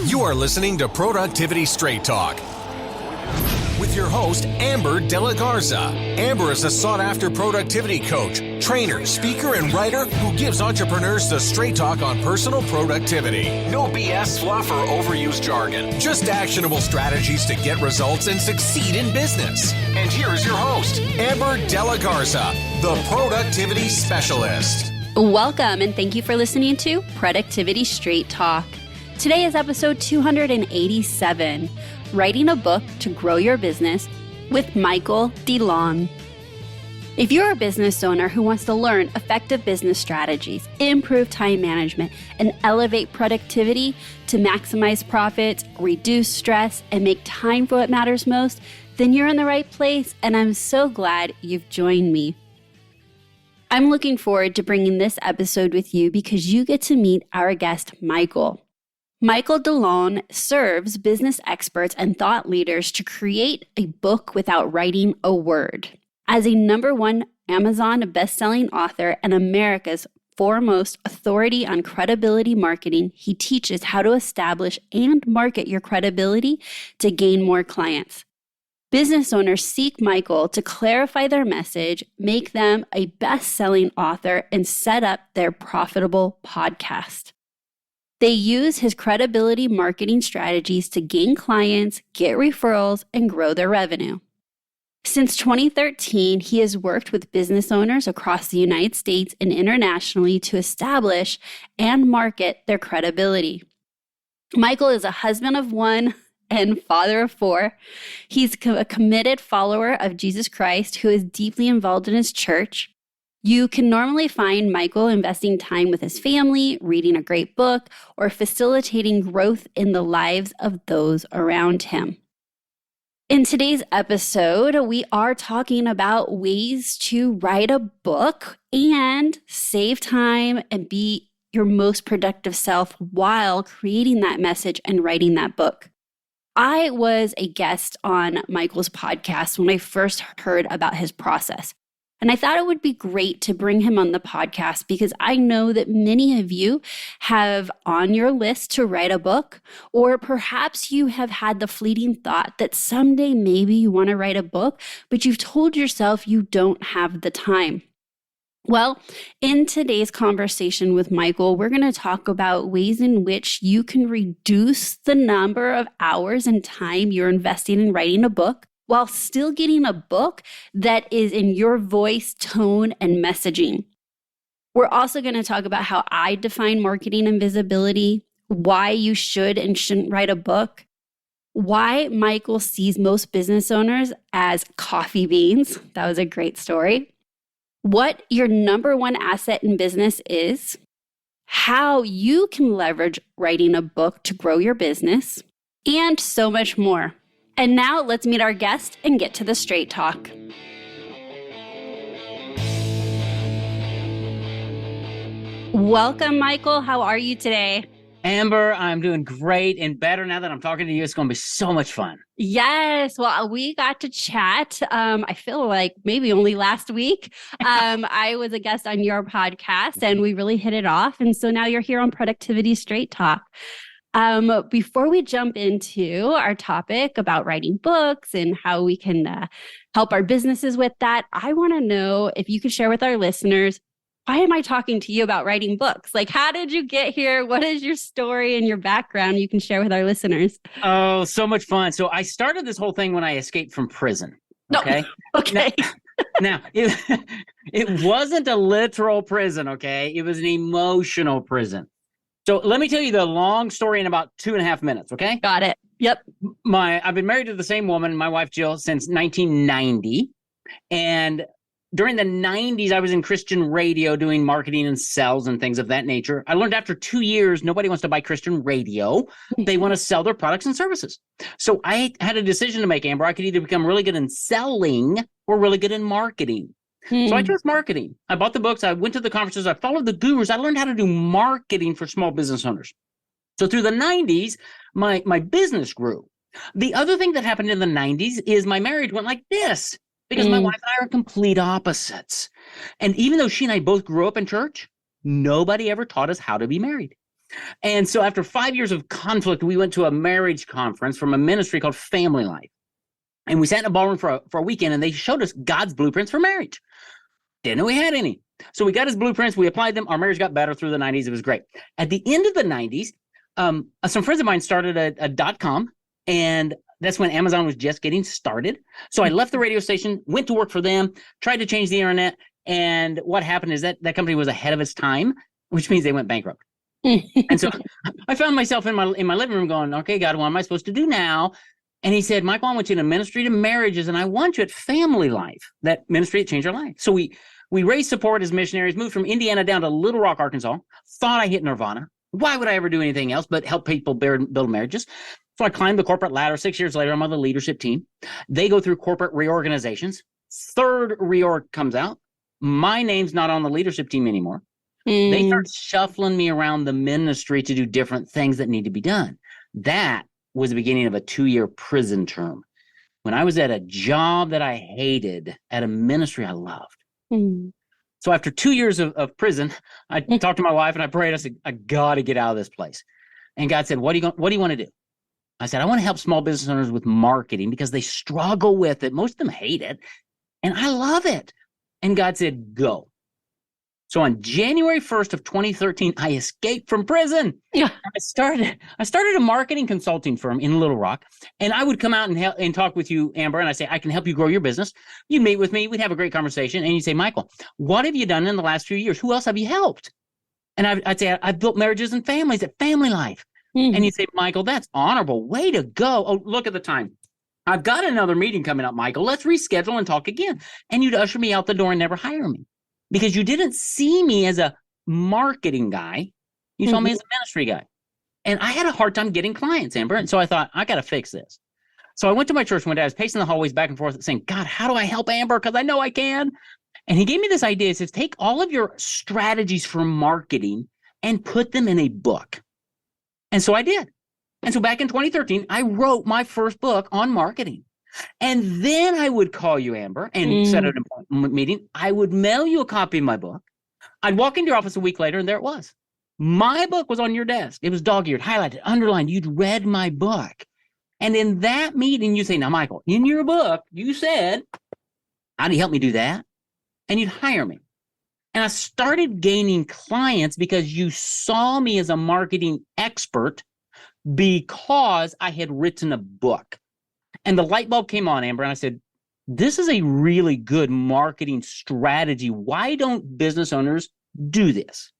You are listening to Productivity Straight Talk with your host, Amber De La Garza. Amber is a sought-after productivity coach, trainer, speaker, and writer who gives entrepreneurs the straight talk on personal productivity. No BS, fluff, or overused jargon. Just actionable strategies to get results and succeed in business. And here is your host, Amber De La Garza, the Productivity Specialist. Welcome, and thank you for listening to Productivity Straight Talk. Today is episode 287, Writing a Book to Grow Your Business with Michael DeLon. If you're a business owner who wants to learn effective business strategies, improve time management, and elevate productivity to maximize profits, reduce stress, and make time for what matters most, then you're in the right place, and I'm so glad you've joined me. I'm looking forward to bringing this episode with you because you get to meet our guest, Michael. Michael DeLon serves business experts and thought leaders to create a book without writing a word. As a #1 Amazon best-selling author and America's foremost authority on credibility marketing, he teaches how to establish and market your credibility to gain more clients. Business owners seek Michael to clarify their message, make them a best-selling author, and set up their profitable podcast. They use his credibility marketing strategies to gain clients, get referrals, and grow their revenue. Since 2013, he has worked with business owners across the United States and internationally to establish and market their credibility. Michael is a husband of one and father of four. He's a committed follower of Jesus Christ who is deeply involved in his church. You can normally find Michael investing time with his family, reading a great book, or facilitating growth in the lives of those around him. In today's episode, we are talking about ways to write a book and save time and be your most productive self while creating that message and writing that book. I was a guest on Michael's podcast when I first heard about his process. And I thought it would be great to bring him on the podcast because I know that many of you have on your list to write a book, or perhaps you have had the fleeting thought that someday maybe you want to write a book, but you've told yourself you don't have the time. Well, in today's conversation with Michael, we're going to talk about ways in which you can reduce the number of hours and time you're investing in writing a book, while still getting a book that is in your voice, tone, and messaging. We're also going to talk about how I define marketing and visibility, why you should and shouldn't write a book, why Michael sees most business owners as coffee beans. That was a great story. What your #1 asset in business is, how you can leverage writing a book to grow your business, and so much more. And now let's meet our guest and get to the straight talk. Welcome, Michael. How are you today? Amber, I'm doing great and better now that I'm talking to you. It's going to be so much fun. Yes. Well, we got to chat. I feel like maybe only last week. I was a guest on your podcast and we really hit it off. And so now you're here on Productivity Straight Talk. Before we jump into our topic about writing books and how we can help our businesses with that, I want to know if you could share with our listeners, why am I talking to you about writing books? Like, how did you get here? What is your story and your background you can share with our listeners? Oh, so much fun. So I started this whole thing when I escaped from prison. Okay. No. Okay. Now, it wasn't a literal prison. Okay. It was an emotional prison. So let me tell you the long story in about 2.5 minutes, okay? Got it. Yep. I've been married to the same woman, my wife Jill, since 1990. And during the 90s, I was in Christian radio doing marketing and sales and things of that nature. I learned after 2 years, nobody wants to buy Christian radio. They want to sell their products and services. So I had a decision to make, Amber. I could either become really good in selling or really good in marketing. So I chose marketing. I bought the books. I went to the conferences. I followed the gurus. I learned how to do marketing for small business owners. So through the 90s, my business grew. The other thing that happened in the 90s is my marriage went like this because my wife and I are complete opposites. And even though she and I both grew up in church, nobody ever taught us how to be married. And so after 5 years of conflict, we went to a marriage conference from a ministry called Family Life. And we sat in a ballroom for a weekend, and they showed us God's blueprints for marriage. Didn't know we had any. So we got his blueprints. We applied them. Our marriage got better through the 90s. It was great. At the end of the 90s, some friends of mine started a .com, and that's when Amazon was just getting started. So I left the radio station, went to work for them, tried to change the internet. And what happened is that company was ahead of its time, which means they went bankrupt. And so I found myself in my living room going, okay, God, what am I supposed to do now? And he said, Michael, I want you in a ministry to marriages, and I want you at Family Life, that ministry that changed our life. So we raised support as missionaries, moved from Indiana down to Little Rock, Arkansas, thought I hit nirvana. Why would I ever do anything else but help people build marriages? So I climbed the corporate ladder. 6 years later, I'm on the leadership team. They go through corporate reorganizations. Third reorg comes out. My name's not on the leadership team anymore. They start shuffling me around the ministry to do different things that need to be done. That was the beginning of a 2-year prison term when I was at a job that I hated at a ministry I loved. So after 2 years of prison, I talked to my wife and I prayed. I said, I got to get out of this place. And God said, what do you want to do? I said, I want to help small business owners with marketing because they struggle with it. Most of them hate it. And I love it. And God said, go. So on January 1st of 2013, I escaped from prison. Yeah. I started a marketing consulting firm in Little Rock, and I would come out and talk with you, Amber, and I say, I can help you grow your business. You'd meet with me. We'd have a great conversation. And you'd say, Michael, what have you done in the last few years? Who else have you helped? And I'd say, I've built marriages and families at Family Life. And you'd say, Michael, that's honorable. Way to go. Oh, look at the time. I've got another meeting coming up, Michael. Let's reschedule and talk again. And you'd usher me out the door and never hire me. Because you didn't see me as a marketing guy. You saw me as a ministry guy. And I had a hard time getting clients, Amber. And so I thought, I got to fix this. So I went to my church one day. I was pacing the hallways back and forth saying, God, how do I help Amber? Because I know I can. And he gave me this idea. He says, take all of your strategies for marketing and put them in a book. And so I did. And so back in 2013, I wrote my first book on marketing. And then I would call you, Amber, and set an appointment meeting. I would mail you a copy of my book. I'd walk into your office a week later, and there it was. My book was on your desk. It was dog-eared, highlighted, underlined. You'd read my book. And in that meeting, you say, now, Michael, in your book, you said, how do you help me do that? And you'd hire me. And I started gaining clients because you saw me as a marketing expert because I had written a book. And the light bulb came on, Amber, and I said, this is a really good marketing strategy. Why don't business owners do this?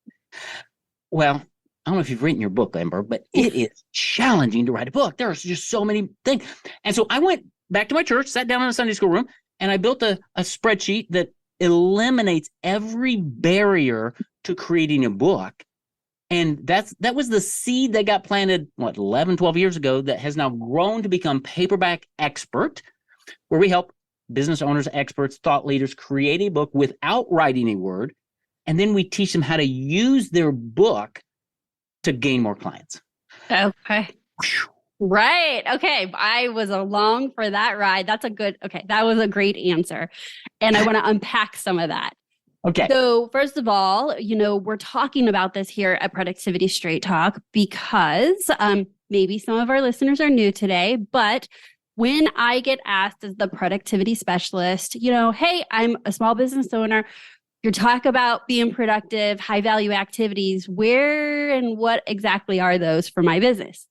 Well, I don't know if you've written your book, Amber, but it is challenging to write a book. There's just so many things. And so I went back to my church, sat down in the Sunday school room, and I built a spreadsheet that eliminates every barrier to creating a book. And that was the seed that got planted, 11, 12 years ago that has now grown to become Paperback Expert, where we help business owners, experts, thought leaders create a book without writing a word. And then we teach them how to use their book to gain more clients. Okay. Right. Okay. I was along for that ride. That was a great answer. And I want to unpack some of that. Okay. So first of all, we're talking about this here at Productivity Straight Talk because maybe some of our listeners are new today, but when I get asked as the productivity specialist, hey, I'm a small business owner. You talk about being productive, high value activities. Where and what exactly are those for my business?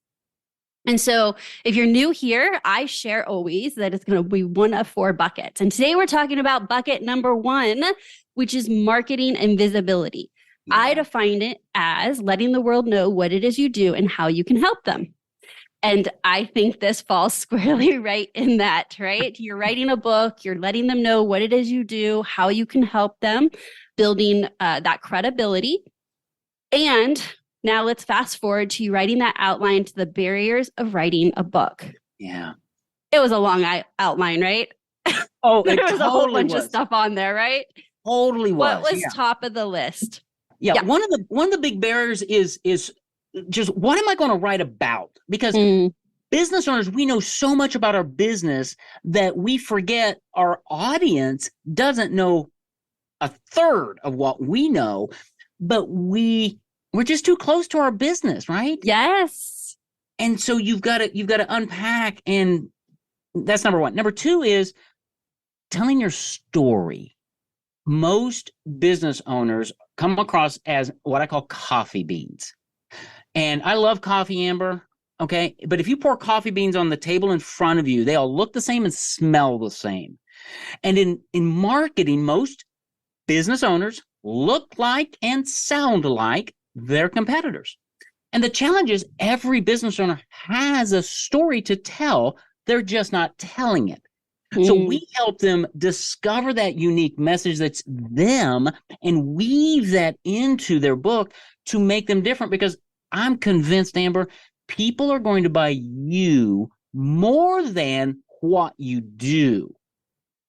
And so if you're new here, I share always that it's going to be one of 4 buckets. And today we're talking about bucket number 1, which is marketing and visibility. Yeah. I define it as letting the world know what it is you do and how you can help them. And I think this falls squarely right in that, right? You're writing a book, you're letting them know what it is you do, how you can help them, building that credibility. And now let's fast forward to you writing that outline to the barriers of writing a book. Yeah. It was a long outline, right? Oh, there was a whole bunch of stuff on there, right? Totally was. What was top of the list? Yeah. One of the big barriers is just what am I going to write about? Because business owners, we know so much about our business that we forget our audience doesn't know a third of what we know, but we we're just too close to our business, right? Yes. And so you've got to unpack, and that's number one. Number two is telling your story. Most business owners come across as what I call coffee beans. And I love coffee, Amber. Okay. But if you pour coffee beans on the table in front of you, they all look the same and smell the same. And in marketing, most business owners look like and sound like their competitors. And the challenge is every business owner has a story to tell. They're just not telling it. So we help them discover that unique message that's them and weave that into their book to make them different, because I'm convinced, Amber, people are going to buy you more than what you do.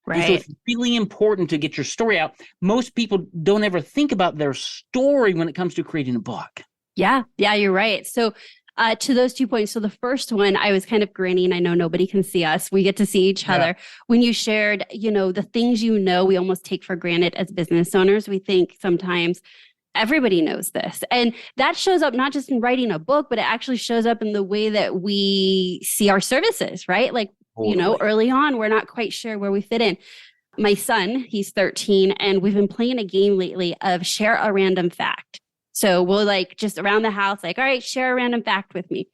Right. And so it's really important to get your story out. Most people don't ever think about their story when it comes to creating a book. Yeah, you're right. So to those 2 points. So the first one, I was kind of grinning. I know nobody can see us. We get to see each other. When you shared, the things we almost take for granted as business owners. We think sometimes everybody knows this. And that shows up not just in writing a book, but it actually shows up in the way that we see our services, right? Like, early on, we're not quite sure where we fit in. My son, he's 13, and we've been playing a game lately of share a random fact. So we'll just around the house, all right, share a random fact with me.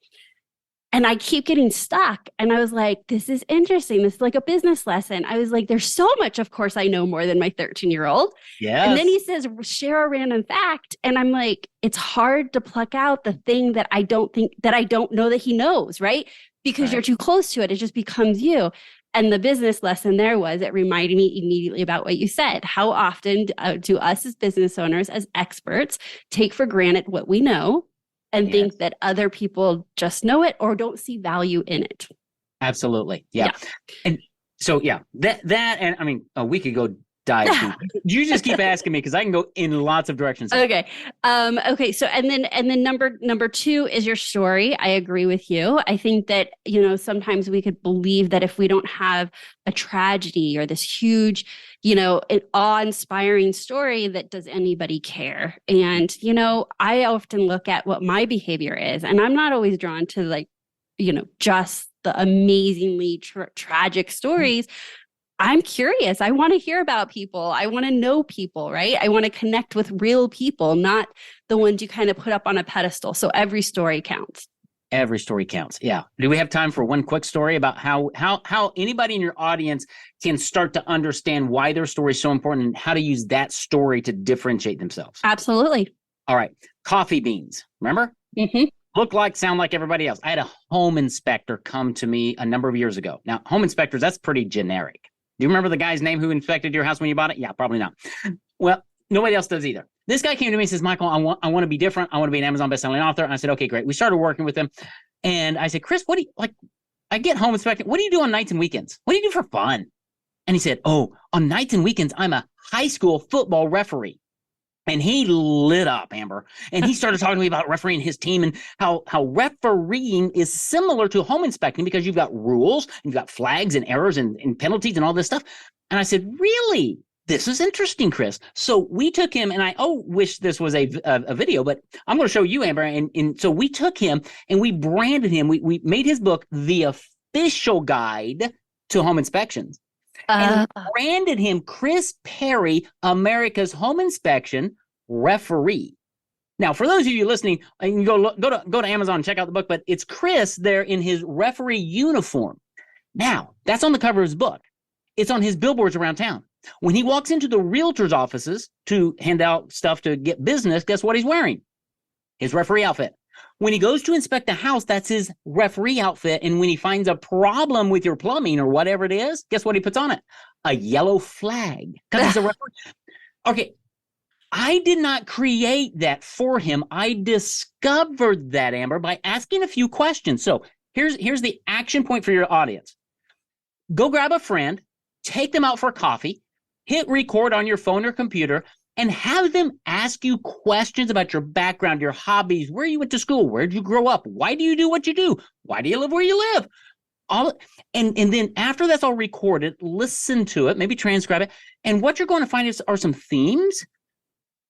And I keep getting stuck. And I was like, this is interesting. This is like a business lesson. I was like, there's so much, of course, I know more than my 13-year-old. Yes. And then he says, share a random fact. And I'm like, it's hard to pluck out the thing that I don't know that he knows, right? Because you're too close to it. It just becomes you. And the business lesson there was, it reminded me immediately about what you said. How often do us as business owners, as experts, take for granted what we know and think that other people just know it or don't see value in it? Absolutely. Yeah. And so, that, and I mean, we could go dive deep. You just keep asking me, because I can go in lots of directions. Okay. So, and then number two is your story. I agree with you. I think that, sometimes we could believe that if we don't have a tragedy or this huge, an awe-inspiring story, that does anybody care? And, I often look at what my behavior is, and I'm not always drawn to just the amazingly tragic stories. I'm curious. I want to hear about people. I want to know people, right? I want to connect with real people, not the ones you kind of put up on a pedestal. So every story counts. Every story counts. Yeah. Do we have time for one quick story about how anybody in your audience can start to understand why their story is so important and how to use that story to differentiate themselves? Absolutely. All right. Coffee beans. Remember? Mm-hmm. Look like, sound like everybody else. I had a home inspector come to me a number of years ago. Now, home inspectors, that's pretty generic. Do you remember the guy's name who inspected your house when you bought it? Yeah, probably not. Well, nobody else does either. This guy came to me and says, Michael, I want to be different. I want to be an Amazon bestselling author. And I said, okay, great. We started working with him. And I said, Chris, what do you I get home inspecting. What do you do on nights and weekends? What do you do for fun? And he said, oh, on nights and weekends, I'm a high school football referee. And he lit up, Amber. And he started talking to me about refereeing his team and how refereeing is similar to home inspecting, because you've got rules, you've got flags and errors and penalties and all this stuff. And I said, really? This is interesting, Chris. So we took him, and I wish this was a video, but I'm going to show you, Amber. And so we took him and we branded him. We made his book the official guide to home inspections. And we branded him Chris Perry, America's home inspection referee. Now, for those of you listening, you can go to Amazon and check out the book, but it's Chris there in his referee uniform. Now, that's on the cover of his book. It's on his billboards around town. When he walks into the realtor's offices to hand out stuff to get business, guess what he's wearing? His referee outfit. When he goes to inspect a house, that's his referee outfit. And when he finds a problem with your plumbing or whatever it is, guess what he puts on it? A yellow flag, because he's a referee. Okay, I did not create that for him. I discovered that, Amber, by asking a few questions. So here's the action point for your audience. Go grab a friend, take them out for coffee, hit record on your phone or computer, and have them ask you questions about your background, your hobbies, where you went to school, where did you grow up, why do you do what you do, why do you live where you live? And then after that's all recorded, listen to it, maybe transcribe it. And what you're going to find are some themes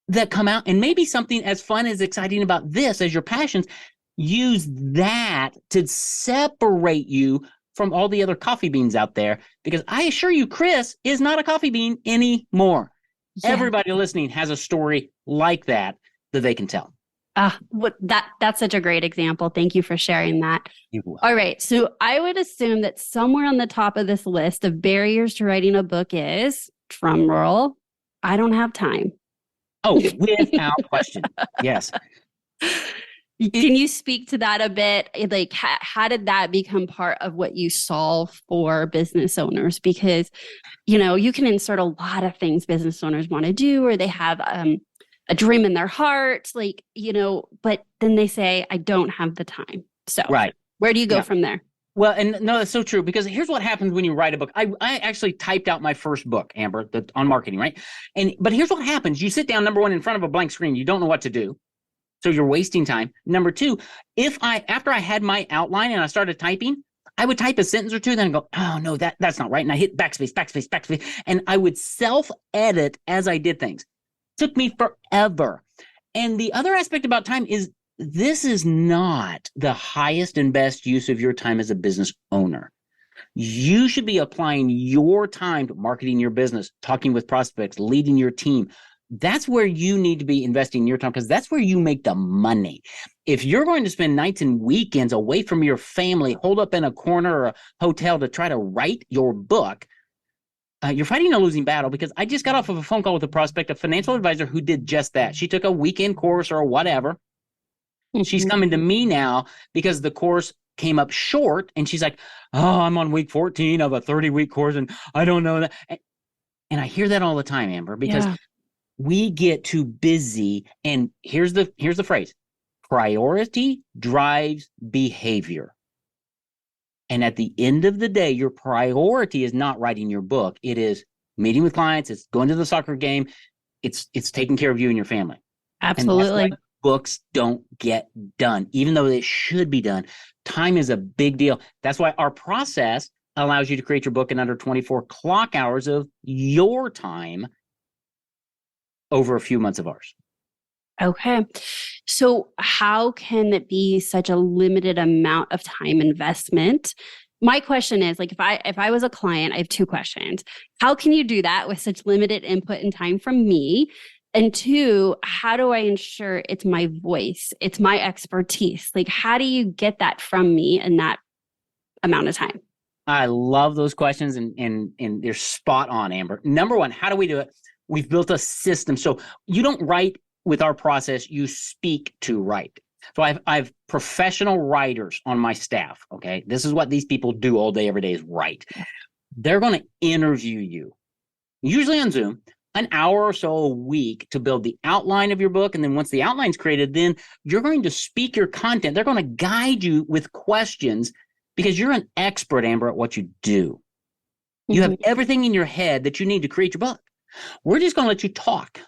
that come out, and maybe something as fun as exciting about this as your passions, use that to separate you from all the other coffee beans out there. Because I assure you, Chris is not a coffee bean anymore. Yeah. Everybody listening has a story like that they can tell. That's such a great example. Thank you for sharing that. All right. So I would assume that somewhere on the top of this list of barriers to writing a book is, drum roll, I don't have time. Oh, without question. Yes. Can you speak to that a bit? Like, how did that become part of what you solve for business owners? Because, you can insert a lot of things business owners want to do, or they have a dream in their heart, but then they say, I don't have the time. So right. Where do you go from there? Well, and no, that's so true, because here's what happens when you write a book. I actually typed out my first book, Amber, on marketing, right? But here's what happens. You sit down, number one, in front of a blank screen. You don't know what to do. So you're wasting time. Number two, after I had my outline and I started typing, I would type a sentence or two, then I'd go, oh, no, that's not right. And I hit backspace. And I would self-edit as I did things. It took me forever. And the other aspect about time is, this is not the highest and best use of your time as a business owner. You should be applying your time to marketing your business, talking with prospects, leading your team. That's where you need to be investing your time, because that's where you make the money. If you're going to spend nights and weekends away from your family, holed up in a corner or a hotel to try to write your book, you're fighting a losing battle. Because I just got off of a phone call with a prospect, a financial advisor who did just that. She took a weekend course or whatever. She's coming to me now because the course came up short, and she's like, oh, I'm on week 14 of a 30-week course, and I don't know that. And I hear that all the time, Amber, because we get too busy. And here's the phrase: priority drives behavior. And at the end of the day, your priority is not writing your book. It is meeting with clients. It's going to the soccer game. It's taking care of you and your family. Absolutely. Books don't get done, even though they should be done. Time is a big deal. That's why our process allows you to create your book in under 24 clock hours of your time over a few months of ours. Okay. So how can it be such a limited amount of time investment? My question is, like, if I was a client, I have two questions. How can you do that with such limited input and time from me? And two, how do I ensure it's my voice? It's my expertise. Like, how do you get that from me in that amount of time? I love those questions, and they're spot on, Amber. Number one, how do we do it? We've built a system. So you don't write with our process, you speak to write. So I've professional writers on my staff. Okay. This is what these people do all day, every day, is write. They're going to interview you, usually on Zoom, an hour or so a week to build the outline of your book. And then once the outline's created, then you're going to speak your content. They're going to guide you with questions, because you're an expert, Amber, at what you do. You have everything in your head that you need to create your book. We're just going to let you talk.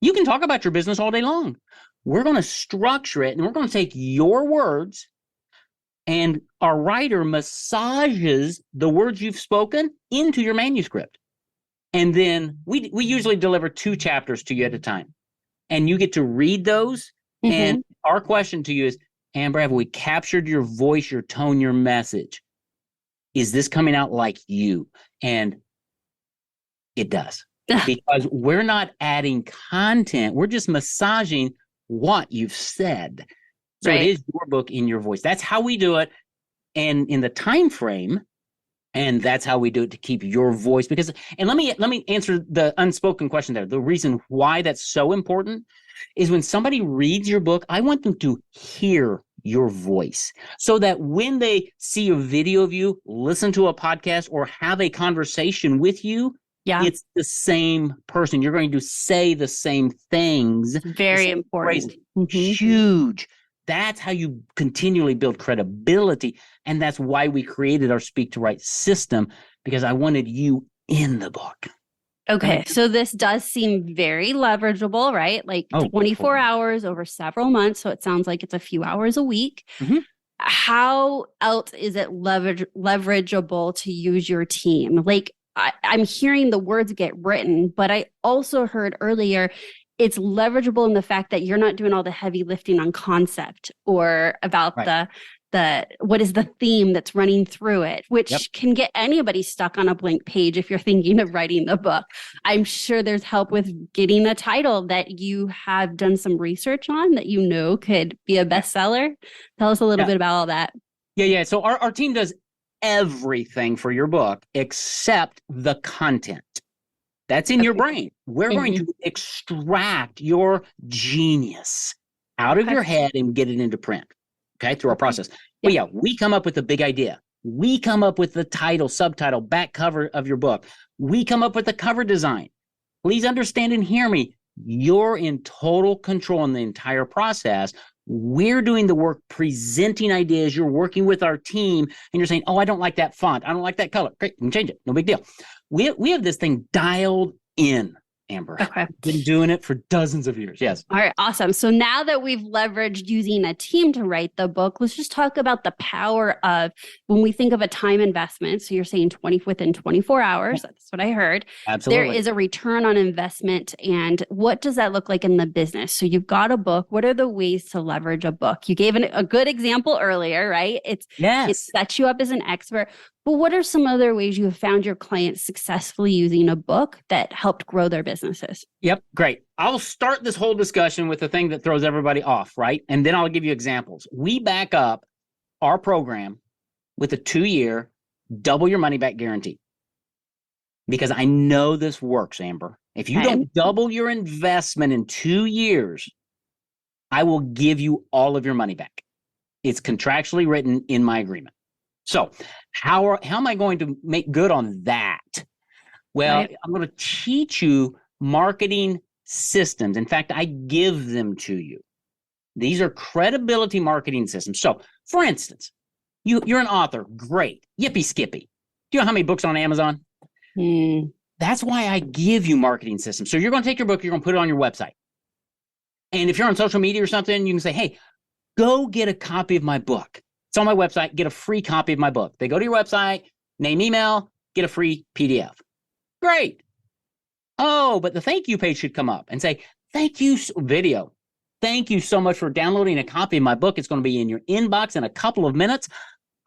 You can talk about your business all day long. We're going to structure it, and we're going to take your words, and our writer massages the words you've spoken into your manuscript. And then we usually deliver 2 chapters to you at a time. And you get to read those. And our question to you is, Amber, have we captured your voice, your tone, your message? Is this coming out like you? And it does. Because we're not adding content. We're just massaging what you've said. So It is your book in your voice. That's how we do it. And in the time frame, and that's how we do it to keep your voice. Because, and let me answer the unspoken question there. The reason why that's so important is when somebody reads your book, I want them to hear your voice, so that when they see a video of you, listen to a podcast, or have a conversation with you, it's the same person. You're going to say the same things. Very important. Huge. That's how you continually build credibility. And that's why we created our Speak to Write system, because I wanted you in the book. Okay. So this does seem very leverageable, right? Like 24 hours over several months. So it sounds like it's a few hours a week. How else is it leverageable to use your team? Like, I'm hearing the words get written, but I also heard earlier, it's leverageable in the fact that you're not doing all the heavy lifting on concept or about Right. the what is the theme that's running through it, which Yep. can get anybody stuck on a blank page if you're thinking of writing the book. I'm sure there's help with getting a title that you have done some research on that you know could be a bestseller. Tell us a little Yeah. bit about all that. Yeah. So our team does everything for your book except the content. That's in your brain. We're going to extract your genius out of your head and get it into print, okay, through our process. But yeah, we come up with a big idea. We come up with the title, subtitle, back cover of your book. We come up with the cover design. Please understand and hear me. You're in total control in the entire process. We're doing the work, presenting ideas. You're working with our team, and you're saying, oh, I don't like that font. I don't like that color. Great, you can change it. No big deal. We have this thing dialed in, Amber. Okay. Been doing it for dozens of years. Yes. All right, awesome. So now that we've leveraged using a team to write the book, let's just talk about the power of when we think of a time investment. So you're saying within 24 hours. That's what I heard. Absolutely. There is a return on investment. And what does that look like in the business? So you've got a book. What are the ways to leverage a book? You gave a good example earlier, right? It sets you up as an expert. But what are some other ways you have found your clients successfully using a book that helped grow their businesses? Yep, great. I'll start this whole discussion with the thing that throws everybody off, right? And then I'll give you examples. We back up our program with a 2-year, double your money back guarantee. Because I know this works, Amber. If you don't double your investment in 2 years, I will give you all of your money back. It's contractually written in my agreement. So how am I going to make good on that? Well, I'm going to teach you marketing systems. In fact, I give them to you. These are credibility marketing systems. So, for instance, you're an author. Great. Yippee skippy. Do you know how many books on Amazon? That's why I give you marketing systems. So you're going to take your book, you're going to put it on your website. And if you're on social media or something, you can say, hey, go get a copy of my book. It's on my website. Get a free copy of my book. They go to your website, name, email, get a free PDF. Great. Oh, but the thank you page should come up and say, thank you, video. Thank you so much for downloading a copy of my book. It's going to be in your inbox in a couple of minutes.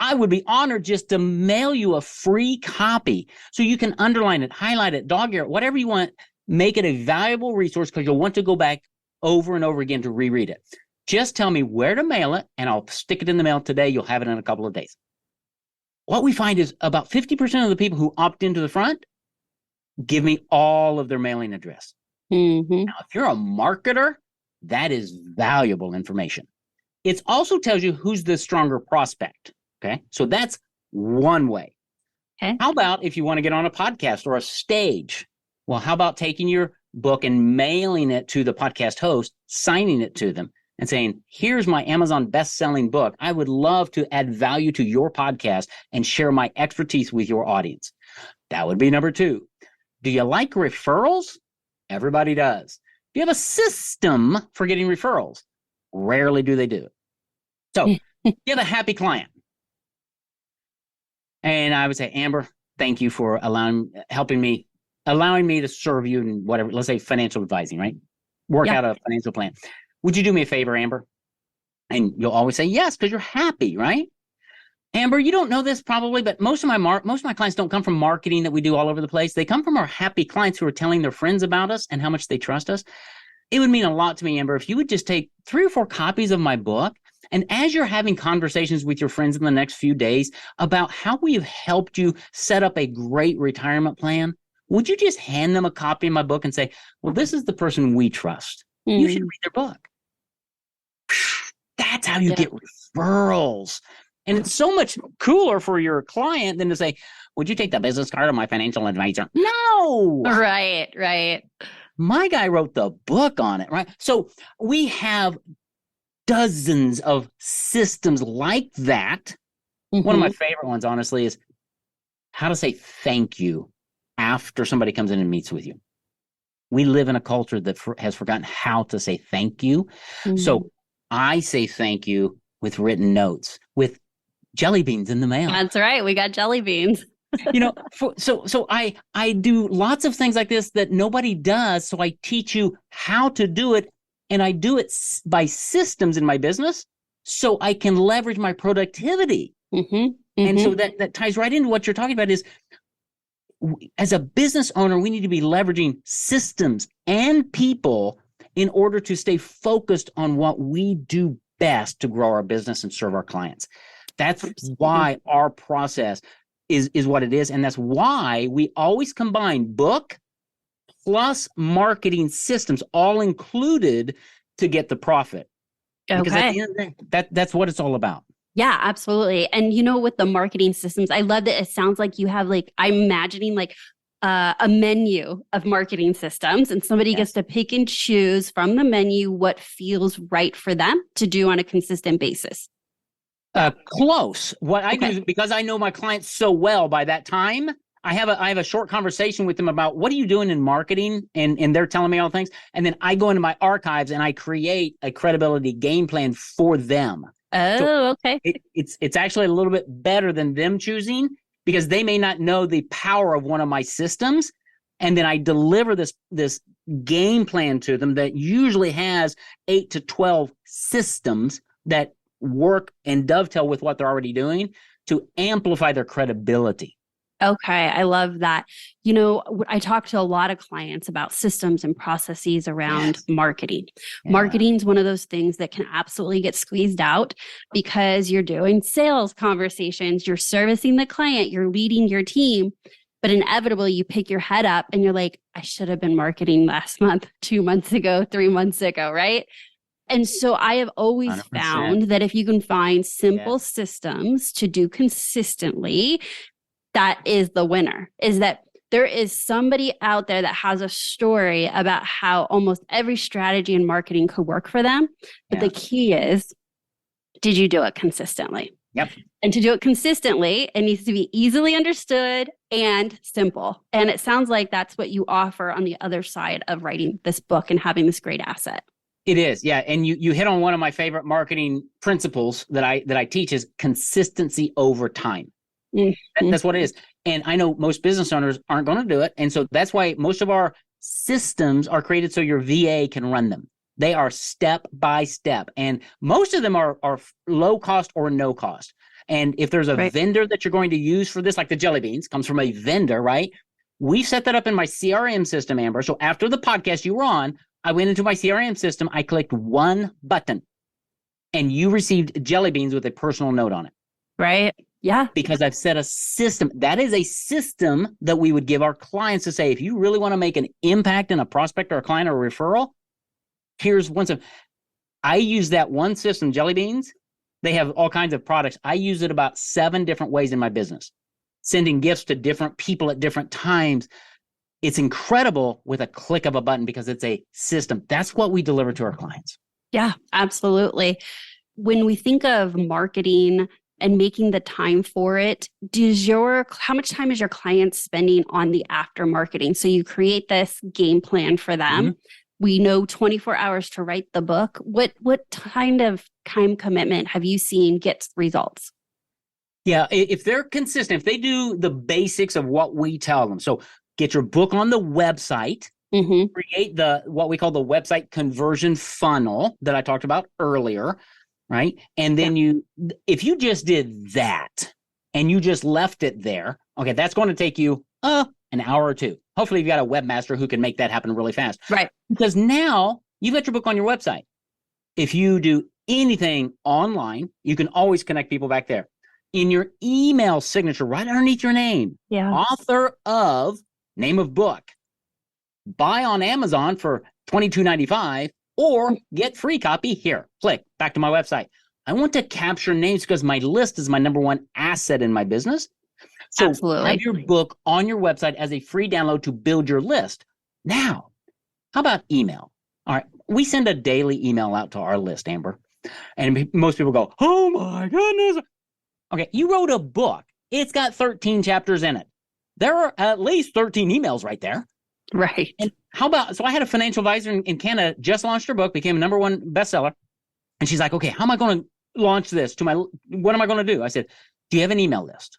I would be honored just to mail you a free copy so you can underline it, highlight it, dog ear it, whatever you want. Make it a valuable resource because you'll want to go back over and over again to reread it. Just tell me where to mail it, and I'll stick it in the mail today. You'll have it in a couple of days. What we find is about 50% of the people who opt into the front give me all of their mailing address. Now, if you're a marketer, that is valuable information. It also tells you who's the stronger prospect. Okay, so that's one way. Okay. How about if you want to get on a podcast or a stage? Well, how about taking your book and mailing it to the podcast host, signing it to them, and saying, here's my Amazon best-selling book. I would love to add value to your podcast and share my expertise with your audience. That would be number 2. Do you like referrals? Everybody does. Do you have a system for getting referrals? Rarely do they do it. So you have a happy client. And I would say, Amber, thank you for allowing me to serve you in whatever, let's say financial advising, right? Work out a financial plan. Would you do me a favor, Amber? And you'll always say yes, because you're happy, right? Amber, you don't know this probably, but most of my clients don't come from marketing that we do all over the place. They come from our happy clients who are telling their friends about us and how much they trust us. It would mean a lot to me, Amber, if you would just take 3 or 4 copies of my book, and as you're having conversations with your friends in the next few days about how we've helped you set up a great retirement plan, would you just hand them a copy of my book and say, well, this is the person we trust. You should read their book. That's how you get referrals. And it's so much cooler for your client than to say, would you take the business card of my financial advisor? No. Right. My guy wrote the book on it, right? So we have dozens of systems like that. One of my favorite ones, honestly, is how to say thank you after somebody comes in and meets with you. We live in a culture that has forgotten how to say thank you. So I say thank you with written notes, with jelly beans in the mail. That's right. We got jelly beans. So I do lots of things like this that nobody does. So I teach you how to do it, and I do it by systems in my business, so I can leverage my productivity. And so that ties right into what you're talking about is, as a business owner, we need to be leveraging systems and people in order to stay focused on what we do best to grow our business and serve our clients. That's why our process is what it is. And that's why we always combine book plus marketing systems, all included, to get the profit. Because at the end of the day, that's what it's all about. Yeah, absolutely. And with the marketing systems, I love that it sounds like you have I'm imagining a menu of marketing systems, and somebody gets to pick and choose from the menu what feels right for them to do on a consistent basis. Close. What I do is, because I know my clients so well, by that time, I have a short conversation with them about what are you doing in marketing, and they're telling me all things. And then I go into my archives and I create a credibility game plan for them. Oh, so okay. It's actually a little bit better than them choosing, because they may not know the power of one of my systems. And then I deliver this game plan to them that usually has 8 to 12 systems that work and dovetail with what they're already doing to amplify their credibility. Okay, I love that. I talk to a lot of clients about systems and processes around marketing. Yeah. Marketing is one of those things that can absolutely get squeezed out because you're doing sales conversations, you're servicing the client, you're leading your team, but inevitably you pick your head up and you're like, I should have been marketing last month, 2 months ago, 3 months ago, right? And so I have always 100%. Found that if you can find simple systems to do consistently, that is the winner. Is that there is somebody out there that has a story about how almost every strategy in marketing could work for them. But the key is, did you do it consistently? Yep. And to do it consistently, it needs to be easily understood and simple. And it sounds like that's what you offer on the other side of writing this book and having this great asset. It is, yeah. And you hit on one of my favorite marketing principles that I teach is consistency over time. Mm-hmm. That's what it is. And I know most business owners aren't going to do it. And so that's why most of our systems are created so your VA can run them. They are step by step. And most of them are low cost or no cost. And if there's a vendor that you're going to use for this, like the jelly beans comes from a vendor, right? We set that up in my CRM system, Amber. So after the podcast you were on, I went into my CRM system. I clicked one button and you received jelly beans with a personal note on it. Right. Yeah. Because I've set a system. That is a system that we would give our clients to say, if you really want to make an impact in a prospect or a client or a referral, here's one system. I use that one system, jelly beans. They have all kinds of products. I use it about 7 different ways in my business, sending gifts to different people at different times. It's incredible with a click of a button because it's a system. That's what we deliver to our clients. Yeah, absolutely. When we think of marketing and making the time for it, how much time is your client spending on the after marketing? So you create this game plan for them. Mm-hmm. We know 24 hours to write the book. What kind of time commitment have you seen get results? Yeah, if they're consistent, if they do the basics of what we tell them. So get your book on the website, create what we call the website conversion funnel that I talked about earlier, right? And then if you just did that and you just left it there, okay, that's going to take you an hour or 2. Hopefully you've got a webmaster who can make that happen really fast. Right. Because now you've got your book on your website. If you do anything online, you can always connect people back there. In your email signature, right underneath your name, author of, name of book, buy on Amazon for $22.95 or get free copy here. Click back to my website. I want to capture names because my list is my number one asset in my business. So absolutely. Have your book on your website as a free download to build your list. Now, how about email? All right, we send a daily email out to our list, Amber. And most people go, oh my goodness. Okay, you wrote a book. It's got 13 chapters in it. There are at least 13 emails right there. Right. And how about, so I had a financial advisor in Canada, just launched her book, became a number 1 bestseller. And she's like, okay, how am I going to launch this what am I going to do? I said, do you have an email list?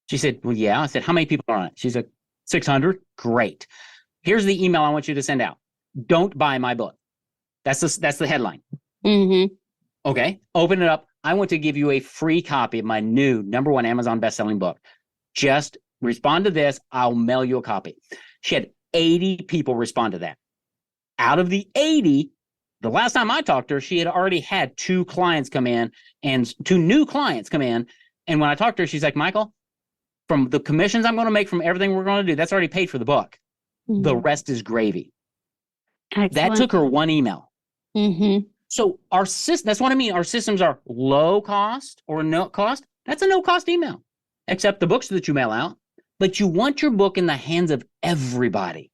She said, well, yeah. I said, how many people are on it? She's like, 600. Great. Here's the email I want you to send out. Don't buy my book. That's the headline. Mm-hmm. Okay. Open it up. I want to give you a free copy of my new #1 Amazon bestselling book. Just respond to this. I'll mail you a copy. She had 80 people respond to that. Out of the 80, the last time I talked to her, she had already had 2 clients come in and 2 new clients come in. And when I talked to her, she's like, Michael, from the commissions I'm going to make from everything we're going to do, that's already paid for the book. Mm-hmm. The rest is gravy. Excellent. That took her 1 email. Mm-hmm. So our system, that's what I mean. Our systems are low cost or no cost. That's a no cost email, except the books that you mail out. But you want your book in the hands of everybody.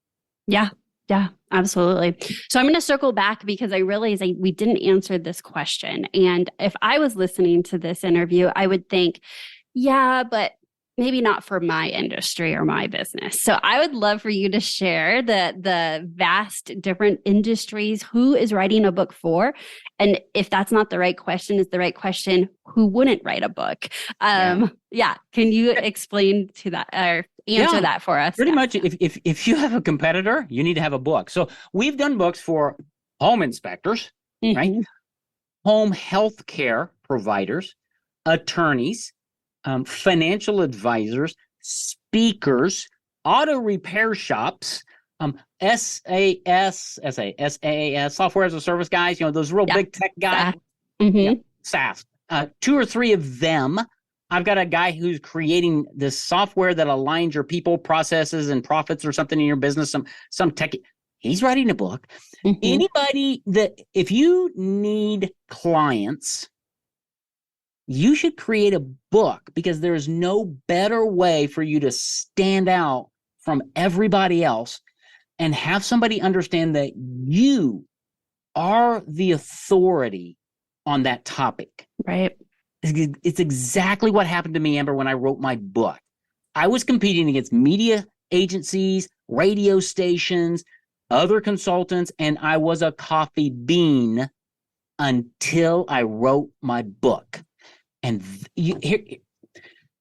Yeah. Yeah, absolutely. So I'm going to circle back because I realize we didn't answer this question. And if I was listening to this interview, I would think, yeah, but maybe not for my industry or my business. So I would love for you to share the vast different industries, who is writing a book for. And if that's not the right question, is the right question, who wouldn't write a book? Yeah. Can you explain to that or answer that for us? Pretty much. If you have a competitor, you need to have a book. So we've done books for home inspectors, right? Home health care providers, attorneys, financial advisors, speakers, auto repair shops, SaaS, software as a service guys, those real big tech guys. SaaS. 2 or 3 of them. I've got a guy who's creating this software that aligns your people, processes, and profits or something in your business, some tech. He's writing a book. Anybody if you need clients, you should create a book, because there is no better way for you to stand out from everybody else and have somebody understand that you are the authority on that topic. Right. It's exactly what happened to me, Amber, when I wrote my book. I was competing against media agencies, radio stations, other consultants, and I was a coffee bean until I wrote my book. And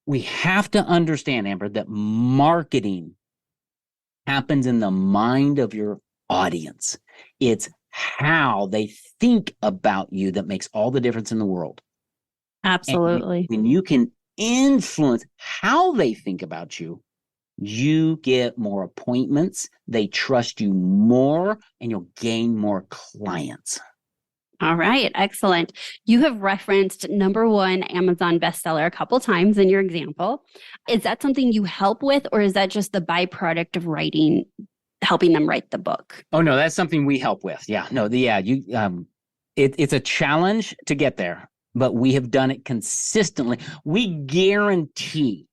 we have to understand, Amber, that marketing happens in the mind of your audience. It's how they think about you that makes all the difference in the world. Absolutely. And when you can influence how they think about you, you get more appointments, they trust you more, and you'll gain more clients. All right. Excellent. You have referenced #1 Amazon bestseller a couple times in your example. Is that something you help with, or is that just the byproduct of writing, helping them write the book? Oh, no, that's something we help with. Yeah. No, it's a challenge to get there, but we have done it consistently. We guarantee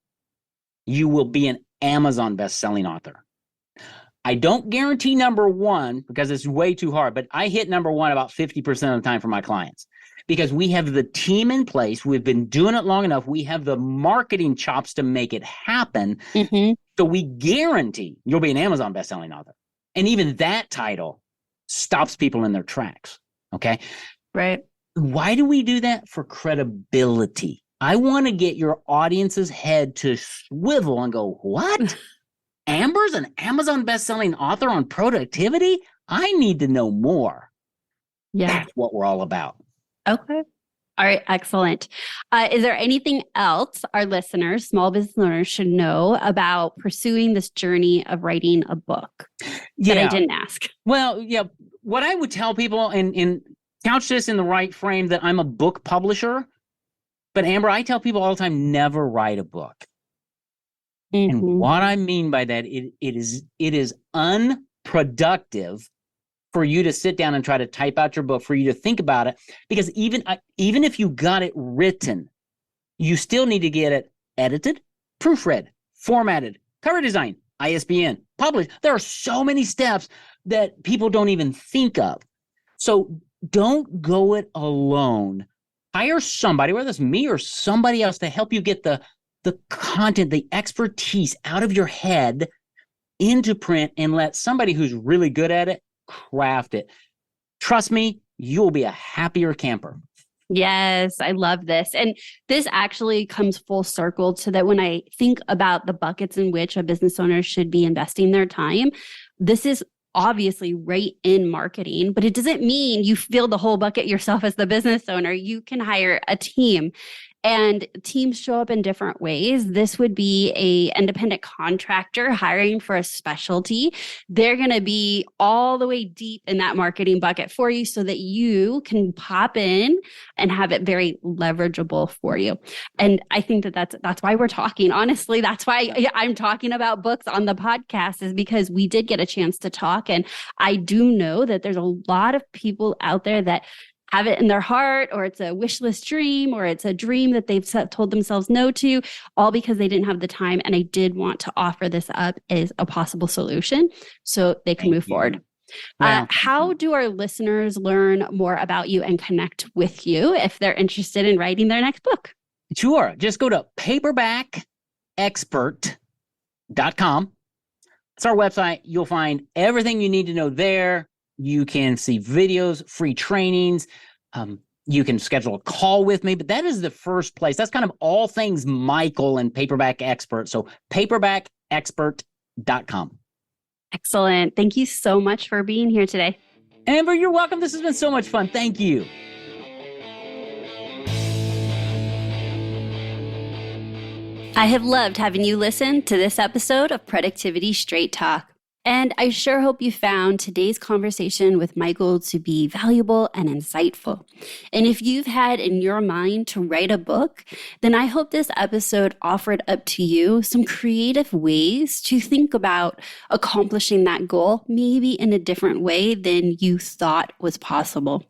you will be an Amazon best-selling author. I don't guarantee #1 because it's way too hard, but I hit #1 about 50% of the time for my clients, because we have the team in place. We've been doing it long enough. We have the marketing chops to make it happen. So we guarantee you'll be an Amazon best-selling author. And even that title stops people in their tracks. Okay. Right. Why do we do that? For credibility. I want to get your audience's head to swivel and go, what? Amber's an Amazon best-selling author on productivity? I need to know more. Yeah. That's what we're all about. Okay. All right. Excellent. Is there anything else our listeners, small business owners, should know about pursuing this journey of writing a book that I didn't ask? Well, yeah. What I would tell people, and couch this in the right frame, that I'm a book publisher. But Amber, I tell people all the time, never write a book. And what I mean by that, it is unproductive for you to sit down and try to type out your book, for you to think about it, because even if you got it written, you still need to get it edited, proofread, formatted, cover design, ISBN, published. There are so many steps that people don't even think of. So don't go it alone. Hire somebody, whether it's me or somebody else, to help you get the content, the expertise out of your head into print, and let somebody who's really good at it craft it. Trust me, you'll be a happier camper. Yes, I love this. And this actually comes full circle to that when I think about the buckets in which a business owner should be investing their time, this is obviously right in marketing, but it doesn't mean you fill the whole bucket yourself as the business owner. You can hire a team. And teams show up in different ways. This would be an independent contractor hiring for a specialty. They're going to be all the way deep in that marketing bucket for you so that you can pop in and have it very leverageable for you. And I think that's why we're talking. Honestly, that's why I'm talking about books on the podcast, is because we did get a chance to talk. And I do know that there's a lot of people out there that have it in their heart, or it's a wish list dream, or it's a dream that they've told themselves no to, all because they didn't have the time. And I did want to offer this up as a possible solution so they can move forward. Wow. How do our listeners learn more about you and connect with you if they're interested in writing their next book? Sure. Just go to paperbackexpert.com. It's our website. You'll find everything you need to know there. You can see videos, free trainings. You can schedule a call with me, but that is the first place. That's kind of all things Michael and Paperback Expert. So paperbackexpert.com. Excellent. Thank you so much for being here today. Amber, you're welcome. This has been so much fun. Thank you. I have loved having you listen to this episode of Productivity Straight Talk. And I sure hope you found today's conversation with Michael to be valuable and insightful. And if you've had in your mind to write a book, then I hope this episode offered up to you some creative ways to think about accomplishing that goal, maybe in a different way than you thought was possible.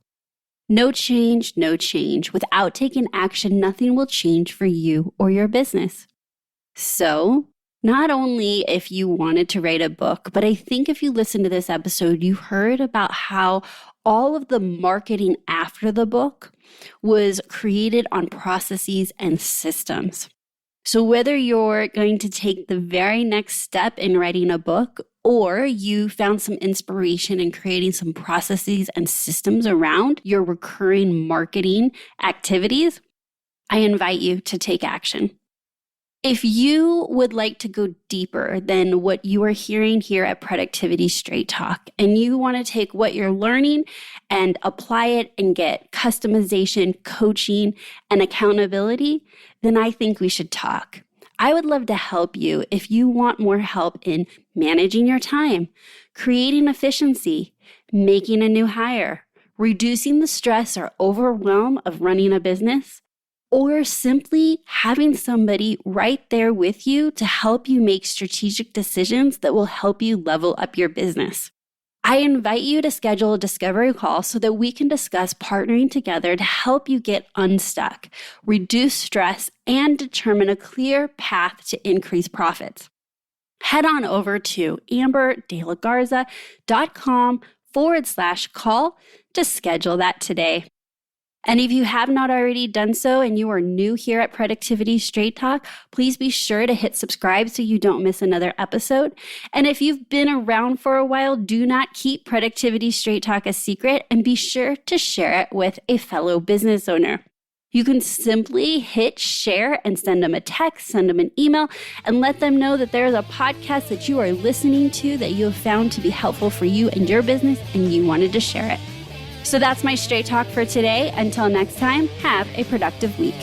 No change, no change. Without taking action, nothing will change for you or your business. So, not only if you wanted to write a book, but I think if you listened to this episode, you heard about how all of the marketing after the book was created on processes and systems. So whether you're going to take the very next step in writing a book, or you found some inspiration in creating some processes and systems around your recurring marketing activities, I invite you to take action. If you would like to go deeper than what you are hearing here at Productivity Straight Talk, and you want to take what you're learning and apply it and get customization, coaching, and accountability, then I think we should talk. I would love to help you if you want more help in managing your time, creating efficiency, making a new hire, reducing the stress or overwhelm of running a business, or simply having somebody right there with you to help you make strategic decisions that will help you level up your business. I invite you to schedule a discovery call so that we can discuss partnering together to help you get unstuck, reduce stress, and determine a clear path to increase profits. Head on over to amberdelagarza.com/call to schedule that today. And if you have not already done so and you are new here at Productivity Straight Talk, please be sure to hit subscribe so you don't miss another episode. And if you've been around for a while, do not keep Productivity Straight Talk a secret and be sure to share it with a fellow business owner. You can simply hit share and send them a text, send them an email, and let them know that there is a podcast that you are listening to that you have found to be helpful for you and your business and you wanted to share it. So that's my straight talk for today. Until next time, have a productive week.